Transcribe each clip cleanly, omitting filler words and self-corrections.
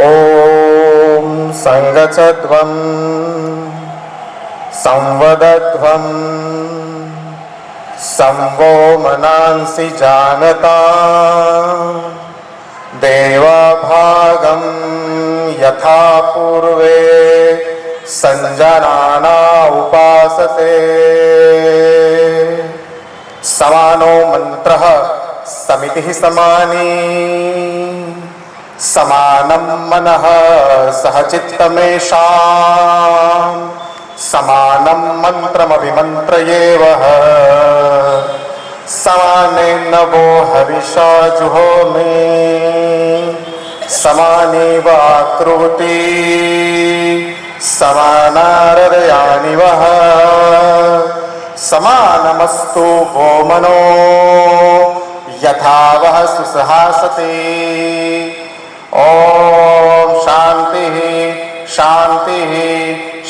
ॐ संगचध्वं संवदध्वं संवो मनांसि जानता देवाभागं यथा पूर्वे संजनाना उपासते समानो मंत्रः समितिः समानी समानं मनः सहचित्तमेषाम् समानं मंत्रमभिमन्त्रयेवः समानेन वो हविषा जुहोमि समानेव आकृति समानारदयानि वः समानमस्तु वो मनो यथा वः सुसहासते। ओम शांति शांति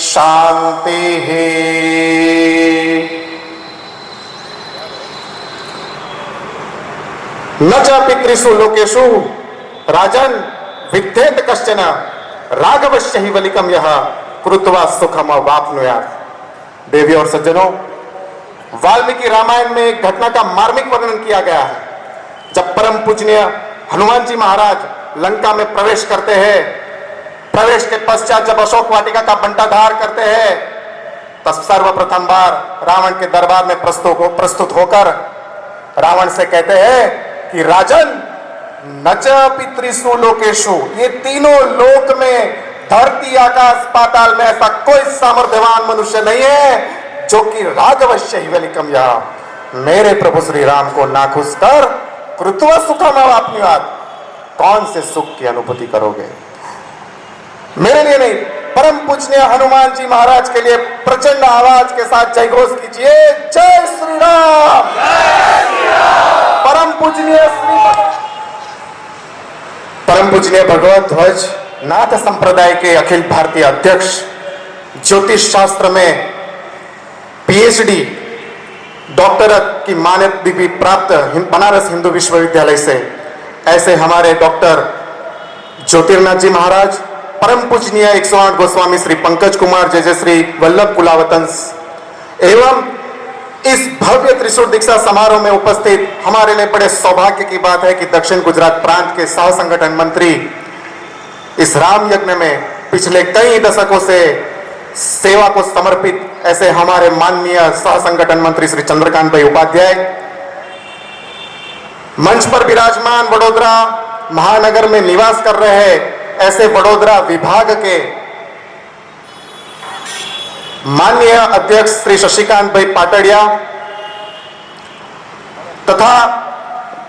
शांति। न च पितृषु लोकेषु राजन विद्येत कश्चन राघवस्य हि वलिकम यः कृत्वा सुखम वाप्नुयात्। देवी और सज्जनों, वाल्मीकि रामायण में एक घटना का मार्मिक वर्णन किया गया है। जब परम पूजनीय हनुमान जी महाराज लंका में प्रवेश करते हैं, प्रवेश के पश्चात जब अशोक वाटिका का बंटाधार करते हैं, तब सर्वप्रथम बार रावण के दरबार में प्रस्तुत होकर रावण से कहते हैं कि राजन न च पितृषु लोकेषु, ये तीनों लोक में धरती आकाश पाताल में ऐसा कोई सामर्थ्यवान मनुष्य नहीं है जो कि राघवस्य हि वलिकम यः, मेरे प्रभु श्री राम को नाखुश कर कृत्वा सुखम वाप्नुयात्, कौन से सुख की अनुभूति करोगे। मेरे लिए नहीं, परम पूजनीय हनुमान जी महाराज के लिए प्रचंड आवाज के साथ जय घोष कीजिए, जय श्री राम। परम पूजनीय भगवत ध्वज नाथ संप्रदाय के अखिल भारतीय अध्यक्ष, ज्योतिष शास्त्र में पीएचडी डॉक्टरेट की मान्यता भी प्राप्त बनारस हिंदू विश्वविद्यालय से ऐसे हमारे डॉक्टर ज्योतिर्नाथ जी महाराज, परम पूजनीय 108 गोस्वामी श्री पंकज कुमार जय श्री वल्लभ कुलावतंस एवं इस भव्य त्रिशूल दीक्षा समारोह में उपस्थित हमारे लिए बड़े सौभाग्य की बात है कि दक्षिण गुजरात प्रांत के सह संगठन मंत्री इस राम यज्ञ में पिछले कई दशकों से सेवा को समर्पित ऐसे हमारे माननीय सह संगठन मंत्री श्री चंद्रकांत भाई उपाध्याय, मंच पर विराजमान वडोदरा महानगर में निवास कर रहे हैं ऐसे वडोदरा विभाग के माननीय अध्यक्ष श्री शशिकांत भाई पाटड़िया तथा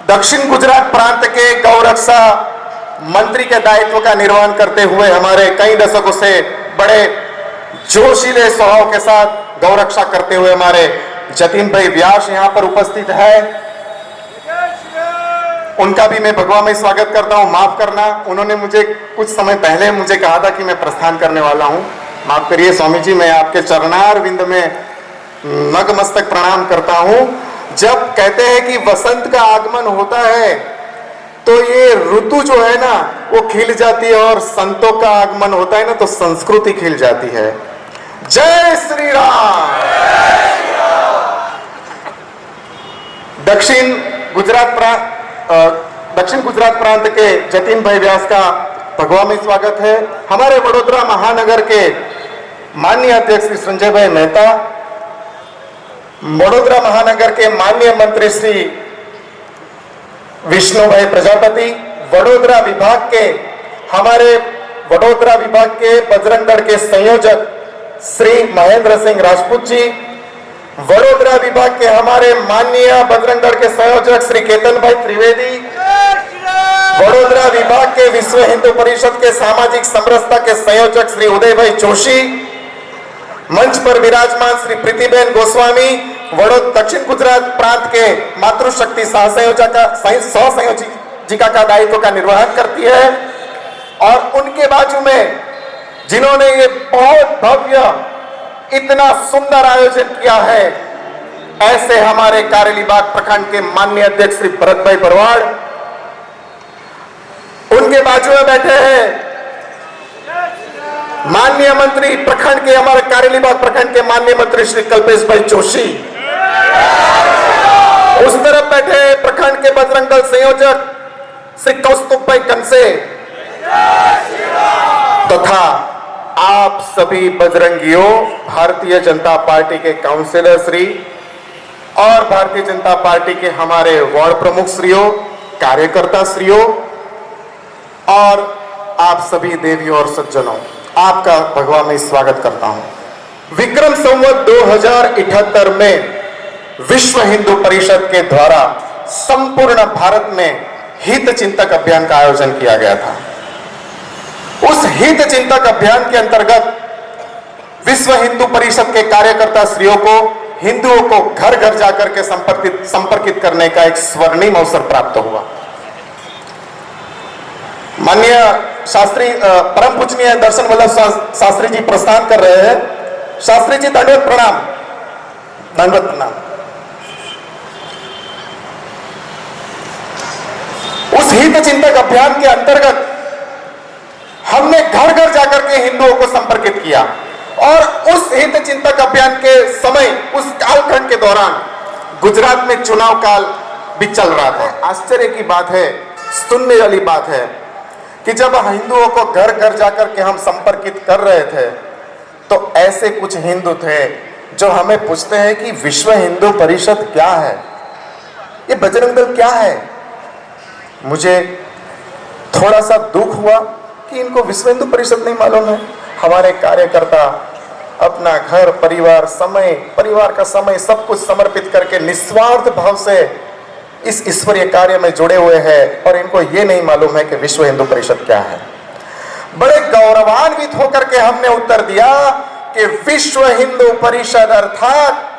दक्षिण गुजरात प्रांत के गौरक्षा मंत्री के दायित्व का निर्वहन करते हुए हमारे कई दशकों से बड़े जोशीले स्वभाव के साथ गौरक्षा करते हुए हमारे जतिन भाई व्यास यहां पर उपस्थित है। उनका भी मैं भगवा में स्वागत करता हूं। माफ करना, उन्होंने मुझे कुछ समय पहले मुझे कहा था कि मैं प्रस्थान करने वाला हूं। माफ करिए स्वामी जी, मैं आपके चरणार विंद में नतमस्तक प्रणाम करता हूं। जब कहते हैं कि वसंत का आगमन होता है तो ये ऋतु जो है ना वो खिल जाती है, और संतों का आगमन होता है ना तो संस्कृति खिल जाती है। जय श्री राम। दक्षिण गुजरात प्रांत के जतिन भाई व्यास का भगवा में स्वागत है। हमारे वडोदरा महानगर के माननीय अध्यक्ष श्री संजय भाई मेहता, वडोदरा महानगर के माननीय मंत्री श्री विष्णु भाई प्रजापति, वडोदरा विभाग के बजरंग दल के संयोजक श्री महेंद्र सिंह राजपूत जी, वडोदरा विभाग के हमारे माननीय बजरंग दल के संयोजक श्री केतन भाई त्रिवेदी, वडोदरा विभाग के विश्व हिंदू परिषद के सामाजिक समरसता के संयोजक श्री उदय भाई जोशी, मंच पर विराजमान श्री प्रीतिबेन गोस्वामी, दक्षिण गुजरात प्रांत के मातृशक्ति सहसंयोजिका का दायित्व का निर्वहन करती है, और उनके बाजू में जिन्होंने ये बहुत भव्य इतना सुंदर आयोजन किया है ऐसे हमारे कारेलीबाग प्रखंड के माननीय अध्यक्ष श्री भरत भाई भरवाड़, उनके बाजू में बैठे हैं माननीय मंत्री प्रखंड के, हमारे कारेलीबाग प्रखंड के माननीय मंत्री श्री कल्पेश भाई जोशी, उस तरफ बैठे प्रखंड के बजरंग दल संयोजक श्री कौस्तुभ भाई कंसे तथा आप सभी बजरंगियों, भारतीय जनता पार्टी के काउंसिलर श्री और भारतीय जनता पार्टी के हमारे वार्ड प्रमुख श्रीयों, कार्यकर्ता श्रीयों और आप सभी देवियों और सज्जनों, आपका भगवान में स्वागत करता हूं। विक्रम संवत 2078 में विश्व हिंदू परिषद के द्वारा संपूर्ण भारत में हित चिंतक अभियान का आयोजन किया गया था। उस हित चिंतक अभियान के अंतर्गत विश्व हिंदू परिषद के कार्यकर्ता श्रीयों को हिंदुओं को घर घर जाकर के संपर्कित करने का एक स्वर्णिम अवसर प्राप्त हुआ। माननीय शास्त्री परम पूजनीय दर्शन वल्लभ शास्त्री जी प्रस्थान कर रहे हैं। शास्त्री जी दंडवत प्रणाम, दंडवत प्रणाम। उस हित चिंतक अभियान के अंतर्गत हमने घर घर जाकर के हिंदुओं को संपर्कित किया और उस हित चिंतक अभियान के समय, उस कालखंड के दौरान गुजरात में चुनाव काल भी चल रहा था। आश्चर्य की बात है, सुनने वाली बात है कि जब हिंदुओं को घर घर जाकर के हम संपर्कित कर रहे थे तो ऐसे कुछ हिंदू थे जो हमें पूछते हैं कि विश्व हिंदू परिषद क्या है, ये बजरंग दल क्या है। मुझे थोड़ा सा दुख हुआ कि इनको विश्व हिंदू परिषद नहीं मालूम है। हमारे कार्यकर्ता अपना घर परिवार, समय, परिवार का समय सब कुछ समर्पित करके निस्वार्थ भाव से इस ईश्वरीय कार्य में जुड़े हुए हैं और इनको ये नहीं मालूम है कि विश्व हिंदू परिषद क्या है। बड़े गौरवान्वित होकर के हमने उत्तर दिया कि विश्व हिंदू परिषद अर्थात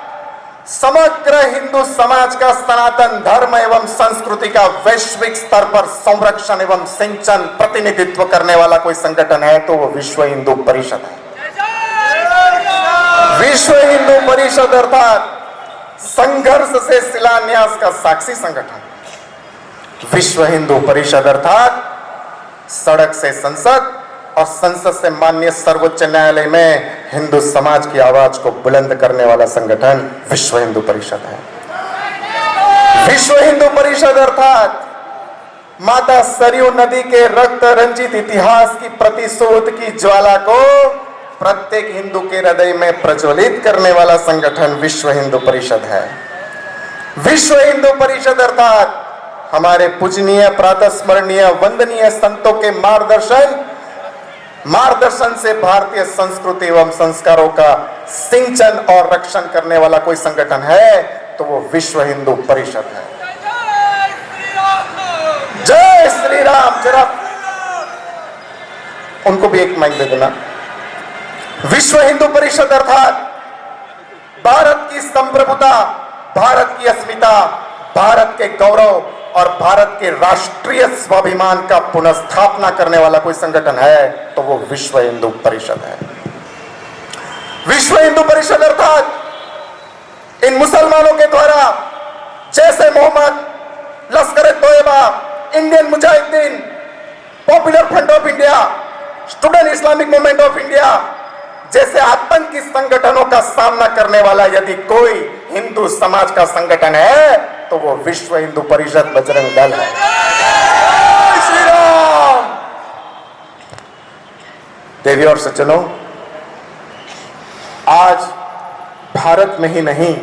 समग्र हिंदू समाज का सनातन धर्म एवं संस्कृति का वैश्विक स्तर पर संरक्षण एवं सिंचन प्रतिनिधित्व करने वाला कोई संगठन है तो वो विश्व हिंदू परिषद है। विश्व हिंदू परिषद अर्थात संघर्ष से शिलान्यास का साक्षी संगठन। विश्व हिंदू परिषद अर्थात सड़क से संसद और संसद से माननीय सर्वोच्च न्यायालय में हिंदू समाज की आवाज को बुलंद करने वाला संगठन विश्व हिंदू परिषद है। विश्व हिंदू परिषद अर्थात माता सरयू नदी के रक्त रंजित इतिहास की प्रतिशोध की ज्वाला को प्रत्येक हिंदू के हृदय में प्रज्वलित करने वाला संगठन विश्व हिंदू परिषद है। विश्व हिंदू परिषद अर्थात हमारे पूजनीय, प्रातः स्मरणीय, वंदनीय संतों के मार्गदर्शन से भारतीय संस्कृति एवं संस्कारों का सिंचन और रक्षण करने वाला कोई संगठन है तो वो विश्व हिंदू परिषद है। जय श्री राम। जरा उनको भी एक माइक दे देना। विश्व हिंदू परिषद अर्थात भारत की संप्रभुता, भारत की अस्मिता, भारत के गौरव और भारत के राष्ट्रीय स्वाभिमान का पुनर्स्थापना करने वाला कोई संगठन है तो वो विश्व हिंदू परिषद है। विश्व हिंदू परिषद अर्थात इन मुसलमानों के द्वारा जैसे Mohammad, Lashkar e Taiba, Indian Mujahideen, Popular Front of India, Student Islamic Movement of India जैसे आतंकी संगठनों का सामना करने वाला यदि कोई हिंदू समाज का संगठन है तो वो विश्व हिंदू परिषद बजरंग दल है। श्री राम। देवी और सज्जनों, आज भारत में ही नहीं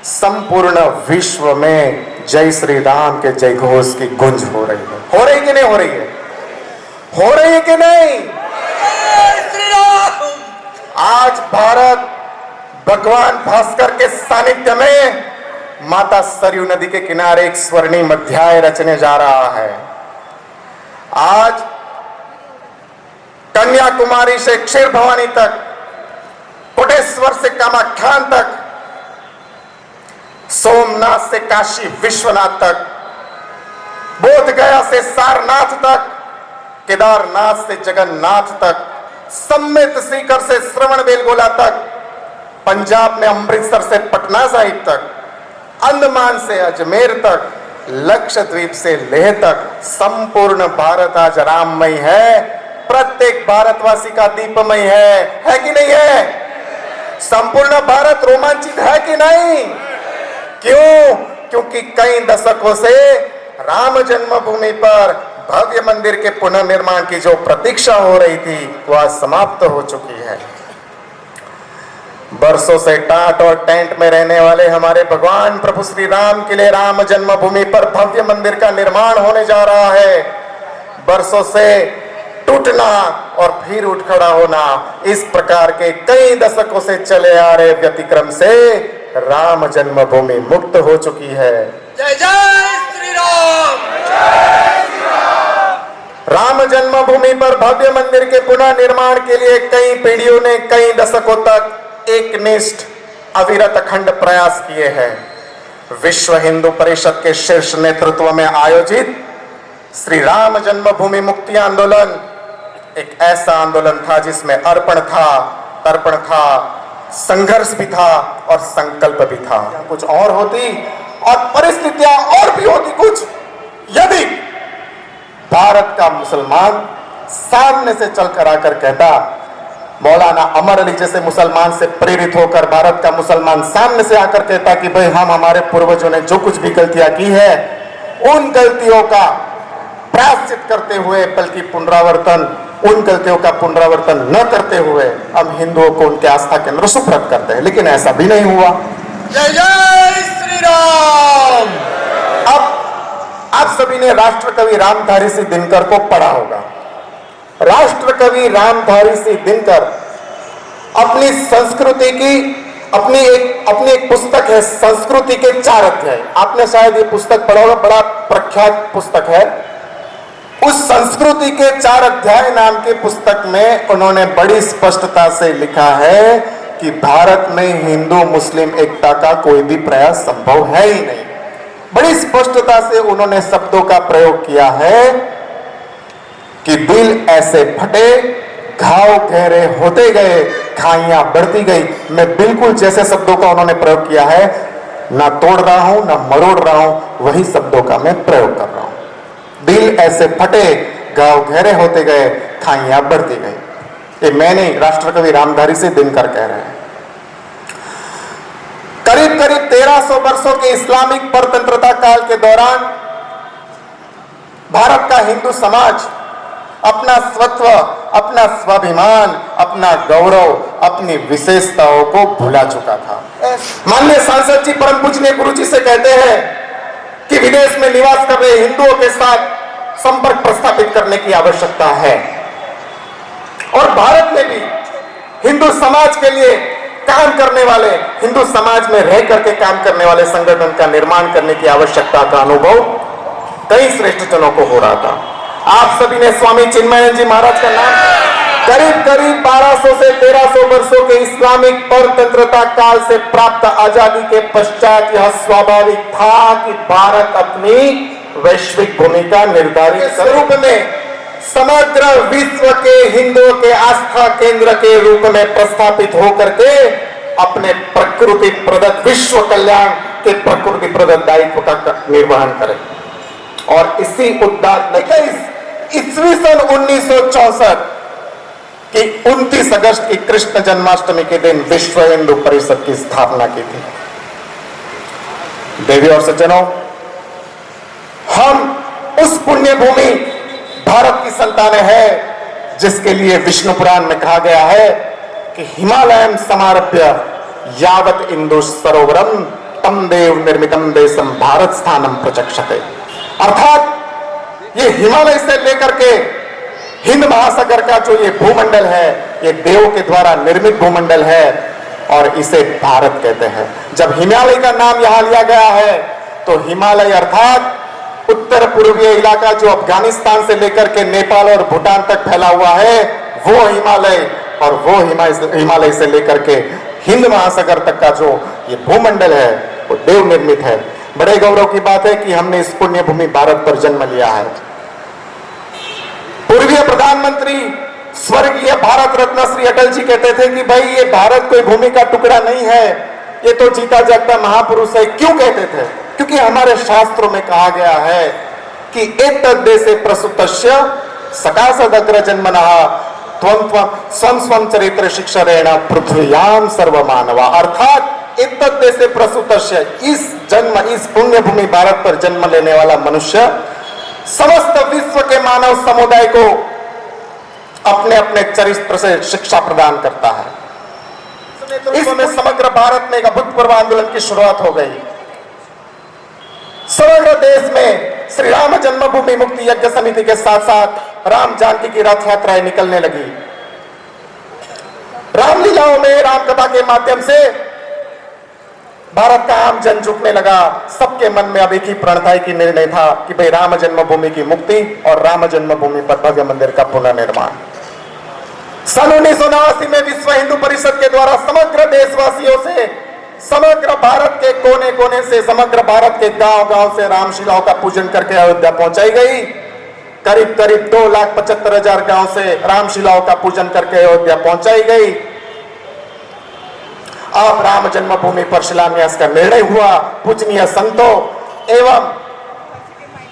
संपूर्ण विश्व में जय श्री राम के जय घोष की गूंज हो रही है। हो रही कि नहीं हो रही है? हो रही है कि नहीं? आज भारत भगवान भास्कर के सानिध्य में माता सरयू नदी के किनारे एक स्वर्णिम अध्याय रचने जा रहा है। आज कन्याकुमारी से क्षीर भवानी तक, कोटेश्वर से कामाख्यान तक, सोमनाथ से काशी विश्वनाथ तक, बोध गया से सारनाथ तक, केदारनाथ से जगन्नाथ तक, सम्मेत सीकर से श्रवण बेलगोला तक, पंजाब में अमृतसर से पटना साहिब तक, अंडमान से अजमेर तक, लक्षद्वीप से लेह तक संपूर्ण भारत आज राममय है प्रत्येक भारतवासी का दीपमय है कि नहीं है? संपूर्ण भारत रोमांचित है कि नहीं? क्यों? क्योंकि कई दशकों से राम जन्मभूमि पर भव्य मंदिर के पुनर्निर्माण की जो प्रतीक्षा हो रही थी वह समाप्त हो चुकी है। बरसों से टाट और टेंट में रहने वाले हमारे भगवान प्रभु श्री राम के लिए राम जन्मभूमि पर भव्य मंदिर का निर्माण होने जा रहा है। बरसों से टूटना और फिर उठ खड़ा होना, इस प्रकार के कई दशकों से चले आ रहे व्यतिक्रम से राम जन्मभूमि मुक्त हो चुकी है। जय जय श्री राम। राम जन्मभूमि पर भव्य मंदिर के पुनः निर्माण के लिए कई पीढ़ियों ने कई दशकों तक एकनिष्ठ अविरत अखंड प्रयास किए हैं। विश्व हिंदू परिषद के शीर्ष नेतृत्व में आयोजित श्री राम जन्मभूमि मुक्ति आंदोलन एक ऐसा आंदोलन था जिसमें अर्पण था, तर्पण था, संघर्ष भी था और संकल्प भी था। कुछ और होती और परिस्थितियां और भी होती कुछ, यदि भारत का मुसलमान सामने से चलकर आकर कहता, मौलाना अमर अली जैसे मुसलमान से प्रेरित होकर भारत का मुसलमान सामने से आकर कहता कि भाई हम हमारे पूर्वजों ने जो कुछ भी गलतियां की है उन गलतियों का प्रायश्चित करते हुए, बल्कि पुनरावर्तन, उन गलतियों का पुनरावर्तन न करते हुए हम हिंदुओं को उनके आस्था के अंदर सुप्रत करते हैं, लेकिन ऐसा भी नहीं हुआ। जय जय श्री राम। अब आप सभी ने राष्ट्रकवि रामधारी सिंह दिनकर को पढ़ा होगा। राष्ट्रकवि रामधारी सिंह दिनकर अपनी संस्कृति की अपनी एक पुस्तक है, संस्कृति के 4 अध्याय। आपने शायद ये पुस्तक पढ़ा होगा, बड़ा प्रख्यात पुस्तक है। उस संस्कृति के 4 अध्याय नाम की पुस्तक में उन्होंने बड़ी स्पष्टता से लिखा है कि भारत में हिंदू मुस्लिम एकता का कोई भी प्रयास संभव है ही नहीं। बड़ी स्पष्टता से उन्होंने शब्दों का प्रयोग किया है कि दिल ऐसे फटे, घाव गहरे होते गए, खाइयां बढ़ती गई। मैं बिल्कुल जैसे शब्दों का उन्होंने प्रयोग किया है, ना तोड़ रहा हूं ना मरोड़ रहा हूं, वही शब्दों का मैं प्रयोग कर रहा हूं। दिल ऐसे फटे, घाव गहरे होते गए, खाइयां बढ़ती गई। ये मैंने राष्ट्रकवि रामधारी सिंह दिनकर कह रहे हैं। करीब करीब 1300 वर्षों के इस्लामिक परतंत्रता काल के दौरान भारत का हिंदू समाज अपना स्वत्व, अपना स्वाभिमान, अपना गौरव, अपनी विशेषताओं को भुला चुका था। माननीय सांसद जी परम पूजनीय गुरु जी से कहते हैं कि विदेश में निवास कर रहे हिंदुओं के साथ संपर्क प्रस्थापित करने की आवश्यकता है और भारत में भी हिंदू समाज के लिए काम करने वाले, हिंदू समाज में रह करके काम करने वाले संगठन का निर्माण करने की आवश्यकता का अनुभव कई श्रेष्ठ जनों को हो रहा था। आप सभी ने स्वामी चिन्मयानंद जी महाराज का नाम, करीब करीब 1200 से 1300 वर्षों के इस्लामिक परतंत्रता काल से प्राप्त आजादी के पश्चात यह स्वाभाविक था कि भारत अपनी वैश्विक भूमिका निर्धारित स्वरूप में समग्र विश्व के हिंदुओं के आस्था केंद्र के रूप में प्रस्थापित होकर के अपने प्रकृति प्रदत्त विश्व कल्याण के प्रकृति प्रदत्त दायित्व का निर्वहन करे। और इसी उद्देश्य ईस्वी सन 1964 की 29 अगस्त की कृष्ण जन्माष्टमी के दिन विश्व हिंदू परिषद की स्थापना की थी। देवी और सज्जनों, हम उस पुण्य भूमि भारत की संतानें हैं जिसके लिए विष्णु पुराण में कहा गया है कि हिमालयम समारभ्य यावत इंदु सरोवरम तम देव निर्मितम देशम भारत स्थानम प्रचक्षते। अर्थात ये हिमालय से लेकर के हिंद महासागर का जो ये भूमंडल है, ये देवों के द्वारा निर्मित भूमंडल है और इसे भारत कहते हैं। जब हिमालय का नाम यहां लिया गया है तो हिमालय अर्थात उत्तर पूर्वीय इलाका जो अफगानिस्तान से लेकर के नेपाल और भूटान तक फैला हुआ है वो हिमालय, और वो हिमालय से लेकर के हिंद महासागर तक का जो ये भूमंडल है वो देव निर्मित है। बड़े गौरव की बात है कि हमने इस पुण्य भूमि भारत पर जन्म लिया है। पूर्वीय प्रधानमंत्री स्वर्गीय भारत रत्न श्री अटल जी कहते थे कि भाई ये भारत कोई भूमि का टुकड़ा नहीं है, ये तो जीता जागता महापुरुष है। क्यों कहते थे? क्योंकि हमारे शास्त्रों में कहा गया है कि एतद् देशे प्रसूतस्य सकाशदग्र जन्मनः त्वं त्वं स्वं स्वं चरित्र शिक्षरेण पृथ्व्याम सर्वमानवा। अर्थात इत्तद्दे से प्रसूतस्य, इस जन्म, इस पुण्य भूमि भारत पर जन्म लेने वाला मनुष्य समस्त विश्व के मानव समुदाय को अपने अपने चरित्र से शिक्षा प्रदान करता है। इसमें समग्र भारत में एक अभूतपूर्व आंदोलन की शुरुआत हो गई। समग्र देश में श्री राम जन्मभूमि मुक्ति यज्ञ समिति के साथ साथ राम जानकी की रथ यात्राएं निकलने लगी। रामलीलाओं में राम कथा के माध्यम से भारत का आम जन झुकने लगा। सबके मन में अब एक ही प्रणताई की निर्णय था कि भाई राम जन्मभूमि की मुक्ति और राम जन्मभूमि पर भव्य मंदिर का पुनर्निर्माण। सन 1989 में विश्व हिंदू परिषद के द्वारा समग्र देशवासियों से, समग्र भारत के कोने कोने से, समग्र भारत के गांव गांव से रामशिलाओं का पूजन करके अयोध्या पहुंचाई गई। करीब करीब 2,75,000 गांव से रामशिलाओं का पूजन करके अयोध्या पहुंचाई गई। अब राम जन्मभूमि पर शिलान्यास का निर्णय हुआ। पूजनीय संतों एवं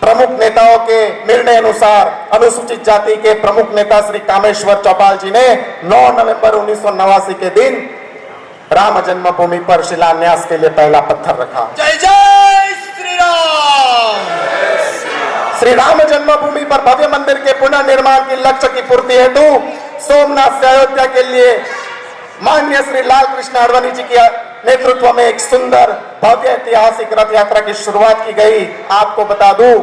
प्रमुख नेताओं के निर्णय अनुसार अनुसूचित जाति के प्रमुख नेता श्री कामेश्वर चौपाल जी ने 9 नवंबर 1989 के दिन राम जन्मभूमि पर शिलान्यास के लिए पहला पत्थर रखा। जय जय श्री राम। श्री राम जन्मभूमि पर भव्य मंदिर के पुनर्निर्माण के लक्ष्य की पूर्ति हेतु सोमनाथ से अयोध्या के लिए माननीय श्री लाल कृष्ण आडवाणी जी के नेतृत्व में एक सुंदर भव्य ऐतिहासिक रथ यात्रा की शुरुआत की गई। आपको बता दूं,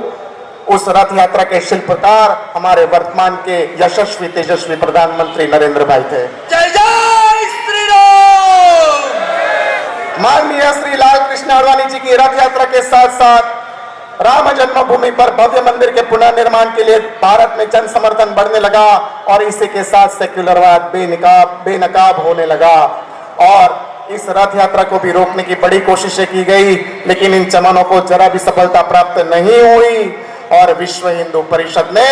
उस रथ यात्रा के शिल्पकार हमारे वर्तमान के यशस्वी तेजस्वी प्रधानमंत्री नरेंद्र भाई थे। जय जय श्री राम। माननीय श्री लाल कृष्ण आडवाणी जी की रथ यात्रा के साथ साथ राम जन्मभूमि पर भव्य मंदिर के पुनर्निर्माण के लिए भारत में जन समर्थन बढ़ने लगा और इसी के साथ सेक्युलरवाद बेनकाब होने लगा और इस रथ यात्रा को भी रोकने की बड़ी कोशिशें की गई, लेकिन इन चमनों को जरा भी सफलता प्राप्त नहीं हुई और विश्व हिंदू परिषद ने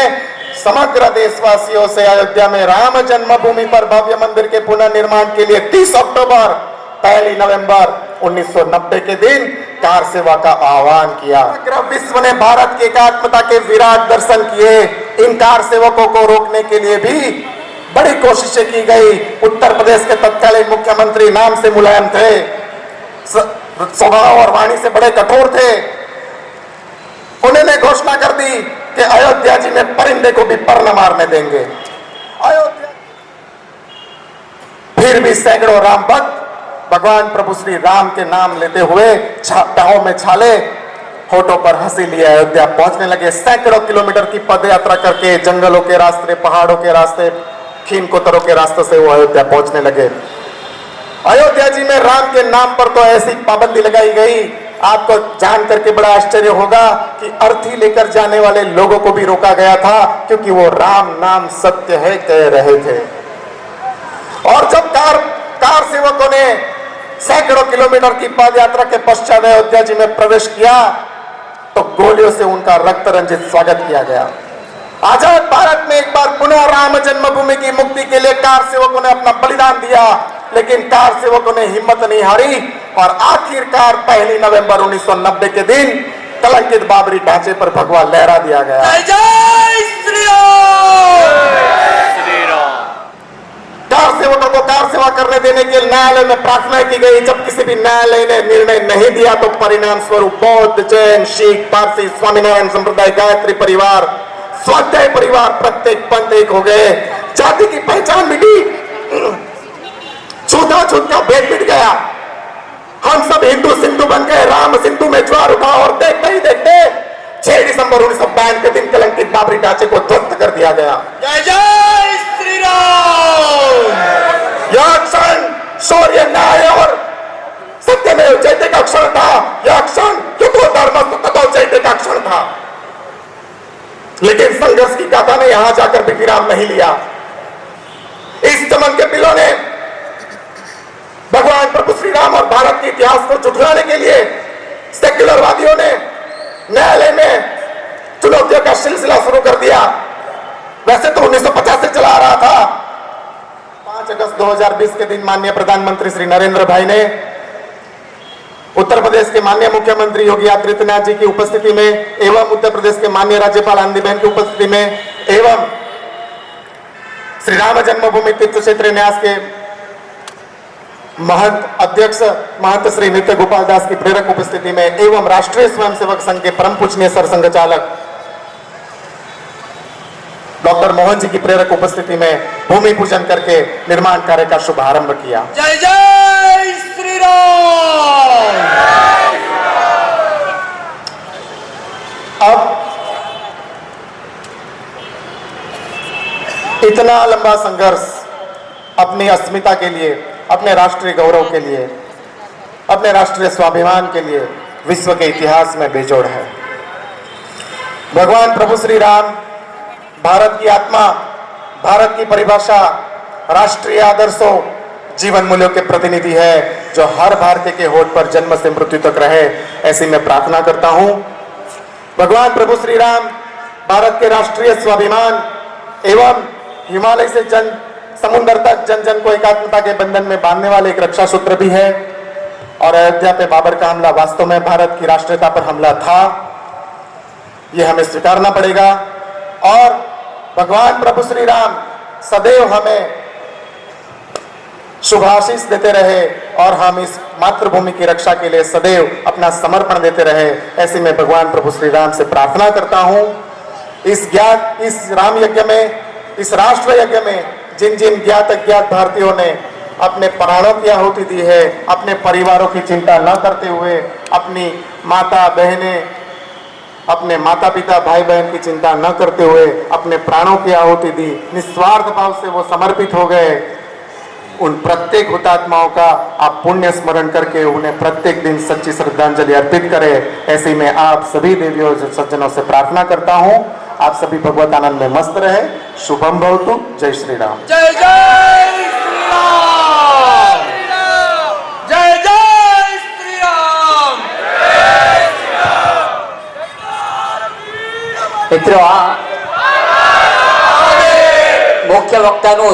समग्र देशवासियों से अयोध्या में राम जन्मभूमि पर भव्य मंदिर के पुनर्निर्माण के लिए 30 अक्टूबर 1 नवंबर 1990 के दिन कार सेवा का आह्वान किया। समग्र विश्व ने भारत की एकात्मता के विराट दर्शन किए। इन कार सेवकों को रोकने के लिए भी बड़ी कोशिशें की गई। उत्तर प्रदेश के तत्कालीन मुख्यमंत्री नाम से मुलायम थे, स्वभाव और वाणी से बड़े कठोर थे। उन्होंने घोषणा कर दी कि अयोध्या जी में परिंदे को भी पर न मारने देंगे। अयोध्या फिर भी सैकड़ों राम भक्त भगवान प्रभु श्री राम के नाम लेते हुए टाहों में छाले, होठों पर हंसी लिए अयोध्या पहुंचने लगे। सैकड़ों किलोमीटर की पद यात्रा करके जंगलों के रास्ते, पहाड़ों के रास्ते, खीन कोतरों के रास्ते से वो अयोध्या पहुंचने लगे। अयोध्या जी में राम के नाम पर तो ऐसी पाबंदी लगाई गई, आपको जान करके बड़ा आश्चर्य होगा कि अर्थी लेकर जाने वाले लोगों को भी रोका गया था, क्योंकि वो राम नाम सत्य है कह रहे थे। और जब कार सेवकों ने सैकड़ों किलोमीटर की पद यात्रा के पश्चात अयोध्या जी में प्रवेश किया तो गोलियों से उनका रक्त रंजित स्वागत किया गया। आजाद भारत में एक बार पुनः राम जन्मभूमि की मुक्ति के लिए कार सेवकों ने अपना बलिदान दिया, लेकिन कार सेवकों ने हिम्मत नहीं हारी और आखिरकार 1 नवंबर 1990 के दिन कलंकित बाबरी ढांचे पर भगवा लहरा दिया गया। जय जय श्री राम। कार सेवकों को कार सेवा करने देने के लिए न्यायालय में प्रार्थना की गई। जब किसी भी न्यायालय ने निर्णय नहीं दिया तो परिणाम स्वरूप बौद्ध, जैन, सिख, पारसी, स्वामीनारायण संप्रदाय, गायत्री परिवार, स्वाध्याय परिवार प्रत्येक पंथ एक हो गए। जाति की पहचान मिटी, छूत का भेद मिट गया। हम सब हिंदू सिंधु बन गए। राम सिंधु में ज्वार उठा और देखते ही देखते 6 दिसंबर 1952 के दिन कलंकित बाबरी ढांचे को ध्वस्त कर दिया गया। जय जय श्री राम। यह क्षण शौर्य, न्याय और सत्यमेव जयते का क्षण था। यह क्षण युद्धो धर्म ततो जयते का क्षण था। लेकिन संघर्ष की गाथा ने यहां जाकर भी विराम नहीं लिया। इस चमन के पिलों ने भगवान प्रभु श्री राम और भारत के इतिहास को झुठलाने के लिए सेक्युलरवादियों ने न्यायालय में चुनौतियों का सिलसिला शुरू कर दिया। वैसे तो 1950 से चला आ रहा था। 5 अगस्त 2020 के दिन माननीय प्रधानमंत्री श्री नरेंद्र भाई ने उत्तर प्रदेश के माननीय मुख्यमंत्री योगी आदित्यनाथ जी की उपस्थिति में एवं उत्तर प्रदेश के माननीय राज्यपाल आनंदीबेन की उपस्थिति में एवं श्री राम जन्मभूमि तीर्थ क्षेत्र न्यास के महंत अध्यक्ष महंत श्री नित्य गोपाल दास की प्रेरक उपस्थिति में एवं राष्ट्रीय स्वयंसेवक संघ के परम पूजनीय सरसंघ चालक डॉक्टर मोहन जी की प्रेरक उपस्थिति में भूमि पूजन करके निर्माण कार्य का शुभारंभ किया। जय जय श्री राम। अब इतना लंबा संघर्ष अपनी अस्मिता के लिए, अपने राष्ट्रीय गौरव के लिए, अपने राष्ट्रीय स्वाभिमान के लिए विश्व के इतिहास में बेजोड़ है। भगवान प्रभु श्री राम भारत की आत्मा, भारत की परिभाषा, राष्ट्रीय आदर्शों, जीवन मूल्यों के प्रतिनिधि है जो हर भारतीय के होठ पर जन्म से मृत्यु तक रहे। ऐसी मैं प्रार्थना करता हूं। भगवान प्रभु श्री राम भारत के राष्ट्रीय स्वाभिमान एवं हिमालय से जन समुद्र तक जन जन को एकात्मता के बंधन में बांधने वाले एक रक्षा सूत्र भी है। और अयोध्या पे बाबर का हमला वास्तव में भारत की राष्ट्रीयता पर हमला था, यह हमें स्वीकारना पड़ेगा। और भगवान प्रभु श्री राम सदैव हमें शुभाशीष देते रहे और हम इस मातृभूमि की रक्षा के लिए सदैव अपना समर्पण देते रहे। ऐसे में भगवान प्रभु श्री राम से प्रार्थना करता हूं। इस राम यज्ञ में, इस राष्ट्र यज्ञ में जिन जिन ज्ञात अज्ञात भारतीयों ने अपने प्राणों की आहुति दी है, अपने परिवारों की चिंता न करते हुए, अपनी माता बहनें, अपने माता पिता भाई बहन की चिंता न करते हुए अपने प्राणों की आहुति दी, निस्वार्थ भाव से वो समर्पित हो गए। उन प्रत्येक हुतात्माओं का आप पुण्य स्मरण करके उन्हें प्रत्येक दिन सच्ची श्रद्धांजलि अर्पित करें। ऐसे में आप सभी देवियों सज्जनों से प्रार्थना करता हूं, आप सभी भगवत आनंद में मस्त रहे। शुभम भवतु। जय श्री राम। जय जय श्री राम। जय जय श्री राम। मित्रों, मुख्य वक्ता નું